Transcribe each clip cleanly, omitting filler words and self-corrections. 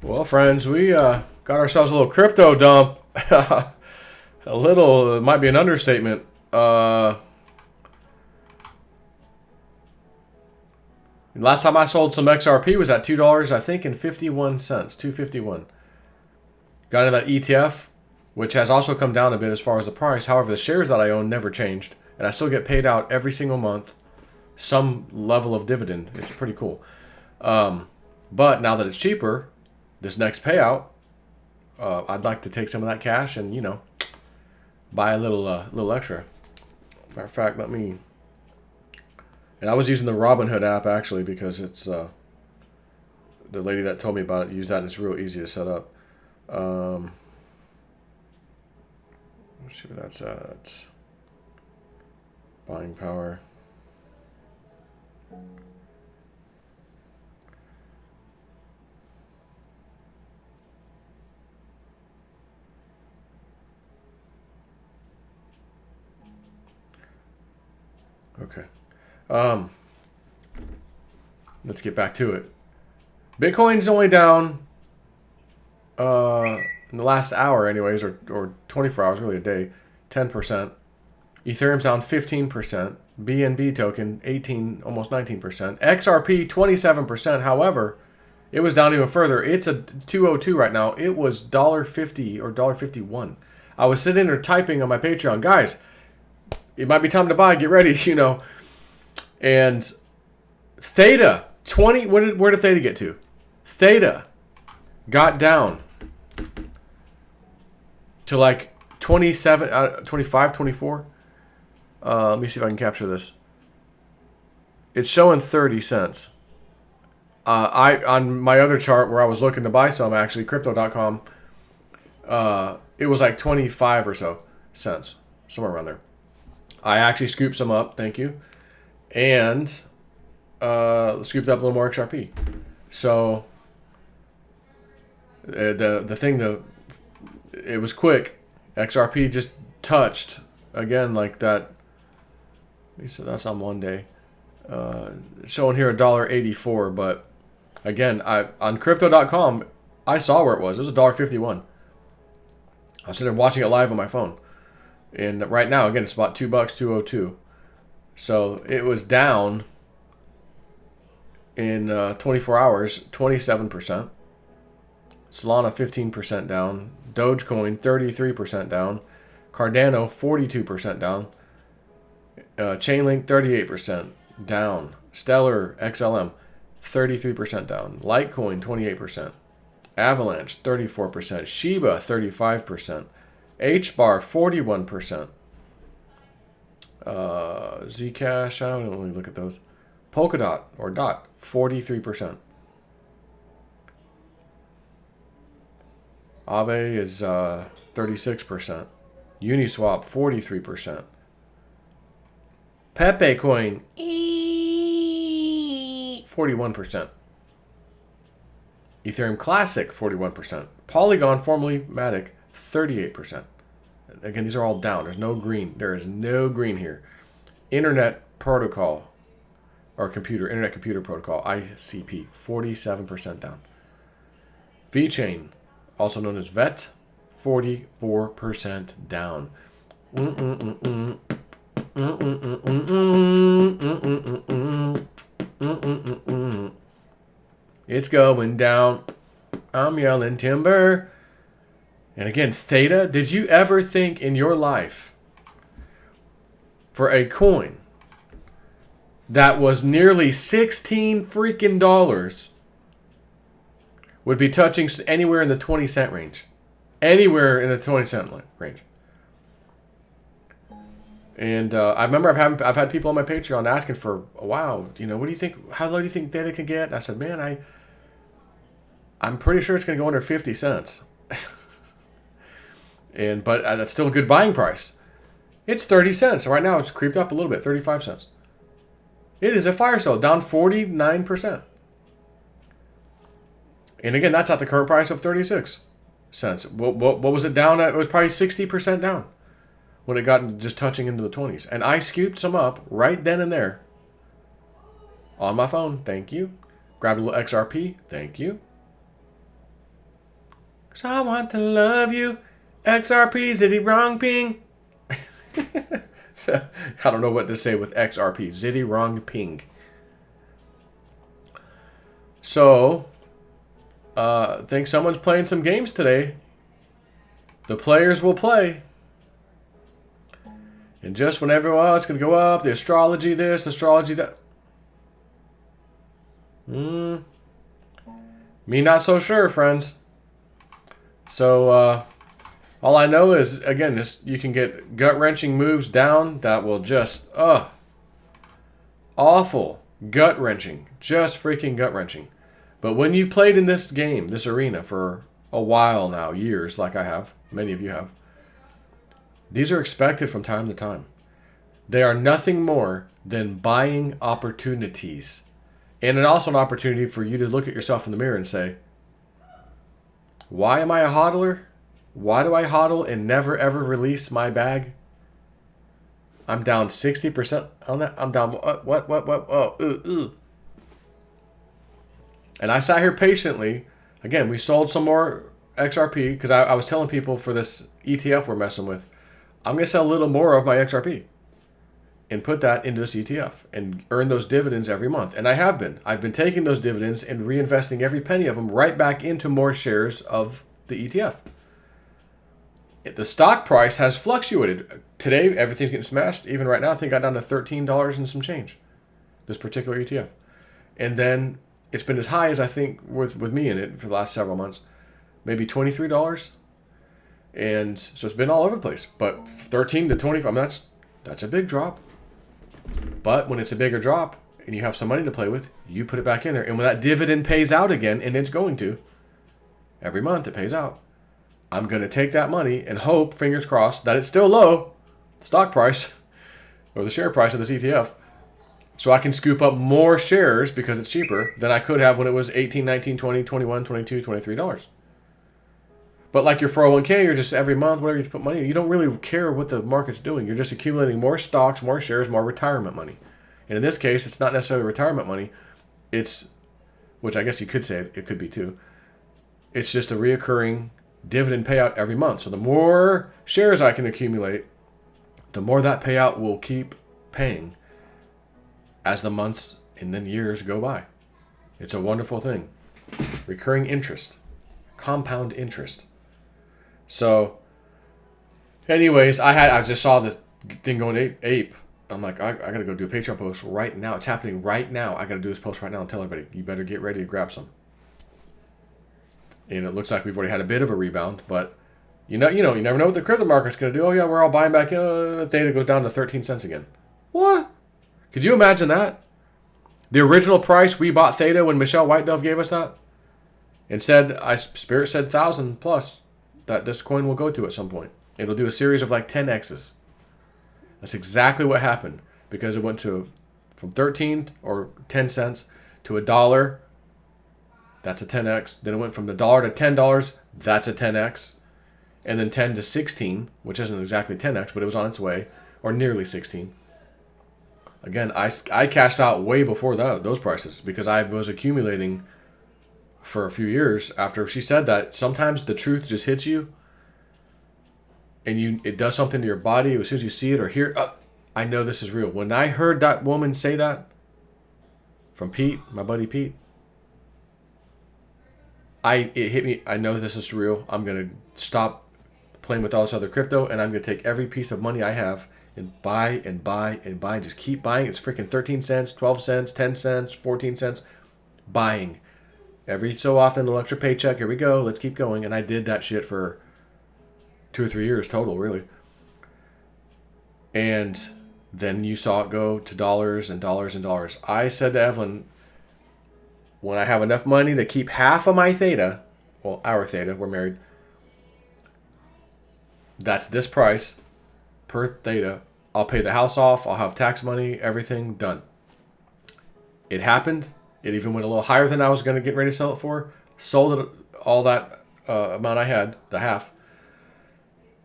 Well, friends, we got ourselves a little crypto dump. A little, it might be an understatement. Last time I sold some XRP was at $2, I think, and 51 cents, 2.51. Got into that ETF, which has also come down a bit as far as the price. However, the shares that I own never changed, and I still get paid out every single month some level of dividend. It's pretty cool. But now that it's cheaper, this next payout, I'd like to take some of that cash and, you know, buy a little extra. Matter of fact, let me... And I was using the Robinhood app, actually, because it's... the lady that told me about it used that, and it's real easy to set up. Let's see where that's at. Buying power. Okay. Let's get back to it. Bitcoin's only down in the last hour anyways, or 24 hours, really a day, 10%. Ethereum's down 15%. BNB token 18, almost 19%. XRP 27%. However, it was down even further. It's a 202 right now. It was $1.50 or $1.51. I was sitting there typing on my Patreon, guys, it might be time to buy. Get ready, you know. And Theta 20. Where did Theta get to? Theta got down to like 27, 25, 24. Let me see if I can capture this. It's showing 30 cents. On my other chart where I was looking to buy some, actually, crypto.com, it was like 25 or so cents, somewhere around there. I actually scooped some up, thank you, and scooped up a little more XRP. So the thing, it was quick. XRP just touched again like that. So that's on one day. Showing here $1.84, but again, on crypto.com, I saw where it was. It was $1.51. I was sitting there watching it live on my phone. And right now, again, it's about $2, 202. So it was down in 24 hours, 27%. Solana, 15% down. Dogecoin, 33% down. Cardano, 42% down. Chainlink, 38% down. Stellar, XLM, 33% down. Litecoin, 28%. Avalanche, 34%. Shiba, 35%. HBAR, 41%. Zcash, I don't really look at those. Polkadot, or DOT, 43%. Aave is 36%. Uniswap, 43%. Pepe Coin, 41%. Ethereum Classic, 41%. Polygon, formerly Matic, 38%. Again, these are all down. There's no green. There is no green here. Internet Protocol, or Internet Computer Protocol, ICP, 47% down. VeChain, also known as VET, 44% down. It's going down. I'm yelling timber. And again, Theta, did you ever think in your life for a coin that was nearly 16 freaking dollars would be touching anywhere in the 20 cent range? Anywhere in the 20 cent range. And I remember I've had people on my Patreon asking for, wow, you know, what do you think? How low do you think Theta can get? And I said, man, I'm pretty sure it's going to go under 50 cents. But that's still a good buying price. It's 30 cents. Right now, it's creeped up a little bit, 35 cents. It is a fire sale, down 49%. And again, that's at the current price of 36 cents. What was it down at? It was probably 60% down when it got just touching into the 20s. And I scooped some up right then and there on my phone. Thank you. Grabbed a little XRP. Thank you. 'Cause I want to love you. XRP, zitty wrong ping. So, I don't know what to say with XRP. Zitty wrong ping. So, I think someone's playing some games today. The players will play. And just when everyone, oh, it's going to go up, the astrology this, astrology that. Me not so sure, friends. So, all I know is, again, you can get gut-wrenching moves down that will just, awful. Gut-wrenching. Just freaking gut-wrenching. But when you've played in this game, this arena, for a while now, years, like I have, many of you have, these are expected from time to time. They are nothing more than buying opportunities. And also an opportunity for you to look at yourself in the mirror and say, why am I a hodler? Why do I hodl and never ever release my bag? I'm down 60% on that. I'm down, what? Oh, And I sat here patiently. Again, we sold some more XRP because I was telling people for this ETF we're messing with, I'm going to sell a little more of my XRP and put that into this ETF and earn those dividends every month. And I have been. I've been taking those dividends and reinvesting every penny of them right back into more shares of the ETF. The stock price has fluctuated. Today, everything's getting smashed. Even right now, I think I got down to $13 and some change, this particular ETF. And then it's been as high as, I think, with me in it for the last several months, maybe $23. And so it's been all over the place. But 13 to 25, I mean, that's a big drop. But when it's a bigger drop and you have some money to play with, you put it back in there. And when that dividend pays out again, and it's going to, every month it pays out, I'm going to take that money and hope, fingers crossed, that it's still low, the stock price, or the share price of this ETF, so I can scoop up more shares because it's cheaper than I could have when it was $18, $19, $20, $21, $22, $23. But like your 401k, you're just every month, whatever you put money in, you don't really care what the market's doing. You're just accumulating more stocks, more shares, more retirement money. And in this case, it's not necessarily retirement money. It's, which I guess you could say it could be too, it's just a reoccurring dividend payout every month. So the more shares I can accumulate, the more that payout will keep paying as the months and then years go by. It's a wonderful thing. Recurring interest. Compound interest. So, anyways, I just saw the thing going ape. I'm like, I got to go do a Patreon post right now. It's happening right now. I got to do this post right now and tell everybody, you better get ready to grab some. And it looks like we've already had a bit of a rebound, but you never know what the crypto market's going to do. Oh yeah, we're all buying back. Theta goes down to 13 cents again. What? Could you imagine that? The original price we bought Theta when Michelle Whitedove gave us that, and said, Spirit said 1,000 plus that this coin will go to at some point. It'll do a series of like 10 X's. That's exactly what happened, because it went from 13 or 10 cents to $1. That's a 10x. Then it went from the $1 to $10. That's a 10x. And then 10 to 16, which isn't exactly 10x, but it was on its way, or nearly 16. Again, I cashed out way before those prices because I was accumulating for a few years after she said that. Sometimes the truth just hits you, and it does something to your body as soon as you see it or hear it. I know this is real. When I heard that woman say that from Pete, my buddy Pete, it hit me. I know this is real. I'm going to stop playing with all this other crypto, and I'm going to take every piece of money I have and buy and buy and buy. Just keep buying. It's freaking 13 cents, 12 cents, 10 cents, 14 cents. Buying. Every so often, an extra paycheck. Here we go. Let's keep going. And I did that shit for 2 or 3 years total, really. And then you saw it go to dollars and dollars and dollars. I said to Evelyn, when I have enough money to keep half of my Theta, well, our Theta, we're married, that's this price per Theta. I'll pay the house off. I'll have tax money, everything done. It happened. It even went a little higher than I was going to get ready to sell it for. Sold it, all that amount I had, the half.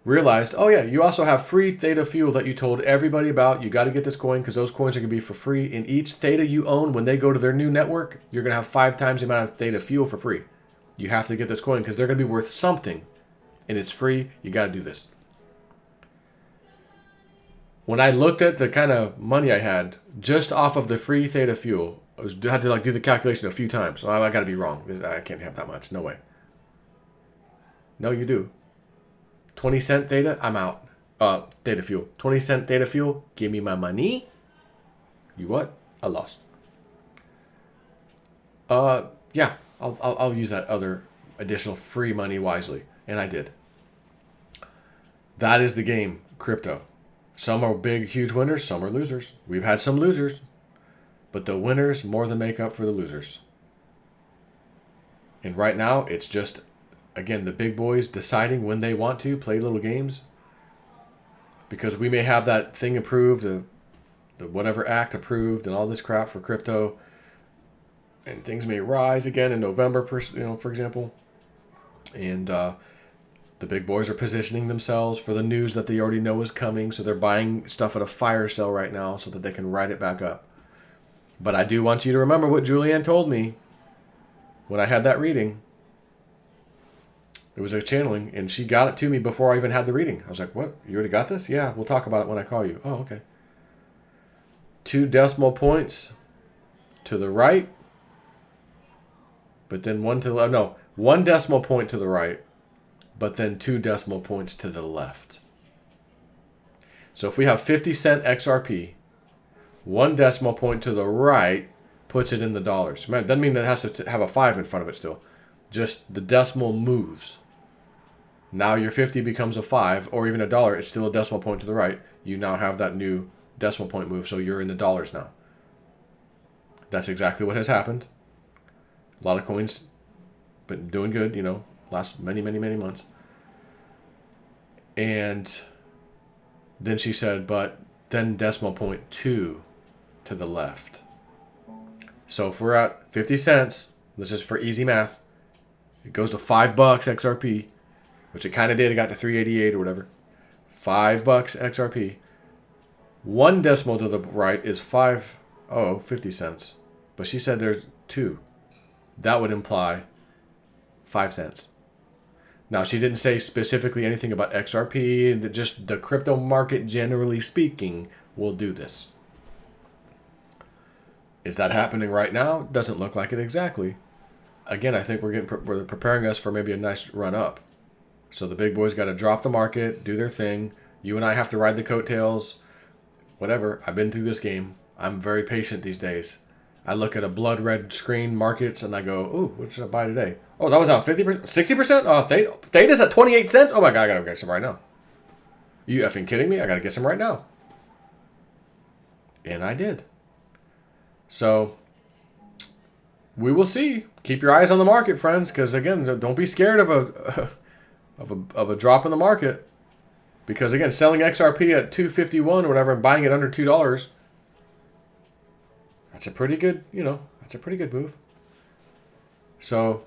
Realized, oh yeah, you also have free Theta fuel that you told everybody about. You got to get this coin because those coins are going to be for free. In each Theta you own, when they go to their new network, you're going to have 5 times the amount of Theta fuel for free. You have to get this coin because they're going to be worth something. And it's free. You got to do this. When I looked at the kind of money I had just off of the free Theta fuel, I had to like do the calculation a few times. So I got to be wrong. I can't have that much. No way. No, you do. 20-cent Theta, I'm out. Theta fuel. 20-cent Theta fuel, give me my money. You what? I lost. Yeah, I'll use that other additional free money wisely. And I did. That is the game, crypto. Some are big, huge winners. Some are losers. We've had some losers. But the winners more than make up for the losers. And right now, it's just, again, the big boys deciding when they want to play little games. Because we may have that thing approved, the whatever act approved and all this crap for crypto. And things may rise again in November, for example. And the big boys are positioning themselves for the news that they already know is coming. So they're buying stuff at a fire sale right now so that they can ride it back up. But I do want you to remember what Julianne told me when I had that reading. It was a channeling, and she got it to me before I even had the reading. I was like, what? You already got this? Yeah, we'll talk about it when I call you. Oh, okay. 2 decimal points to the right. But then 1 decimal point to the right. But then 2 decimal points to the left. So if we have 50-cent XRP, 1 decimal point to the right puts it in the dollars. Man, doesn't mean that it has to have a 5 in front of it still. Just the decimal moves. Now your 50 becomes a 5 or even a dollar. It's still a decimal point to the right. You now have that new decimal point move. So you're in the dollars now. That's exactly what has happened. A lot of coins been doing good, last many, many, many months. And then she said, but then decimal point 2 to the left. So if we're at 50 cents, this is for easy math, it goes to $5 XRP, which it kind of did. It got to 388 or whatever. $5 XRP. 1 decimal to the right is 50 cents. But she said there's 2. That would imply 5 cents. Now, she didn't say specifically anything about XRP. Just the crypto market, generally speaking, will do this. Is that happening right now? Doesn't look like it exactly. Again, I think we're preparing us for maybe a nice run up. So the big boys got to drop the market, do their thing. You and I have to ride the coattails. Whatever. I've been through this game. I'm very patient these days. I look at a blood red screen markets and I go, ooh, what should I buy today? Oh, that was out 50%, 60%? Oh, Theta's at 28 cents? Oh my God, I gotta get some right now. You effing kidding me? I gotta get some right now. And I did. So, we will see. Keep your eyes on the market, friends, because again, don't be scared of a drop in the market. Because again, selling XRP at $2.51 or whatever and buying it under $2, that's a pretty good, that's a pretty good move. So,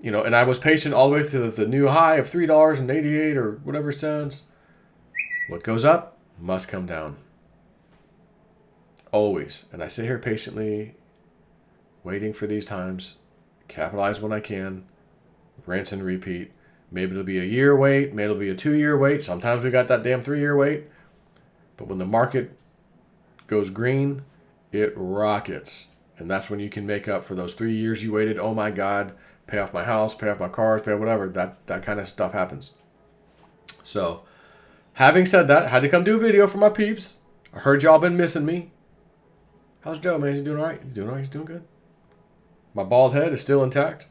and I was patient all the way to the new high of $3.88 or whatever cents. What goes up must come down. Always. And I sit here patiently, waiting for these times, capitalize when I can, rinse and repeat. Maybe it'll be a year wait, maybe it'll be a 2-year wait. Sometimes we got that damn 3-year wait. But when the market goes green, it rockets. And that's when you can make up for those 3 years you waited. Oh my God, pay off my house, pay off my cars, pay off whatever. That kind of stuff happens. So, having said that, I had to come do a video for my peeps. I heard y'all been missing me. How's Joe, man? Is he doing all right? He's doing all right? He's doing good. My bald head is still intact.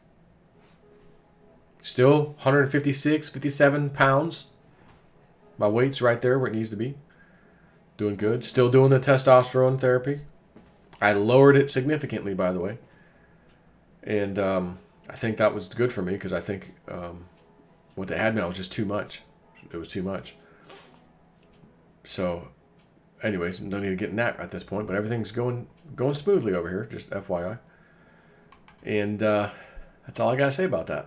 Still 156, 57 pounds. My weight's right there where it needs to be. Doing good. Still doing the testosterone therapy. I lowered it significantly, by the way. And I think that was good for me because I think what they had me on was just too much. It was too much. So, anyways, no need to get in that at this point, but everything's going smoothly over here, just FYI. And that's all I got to say about that.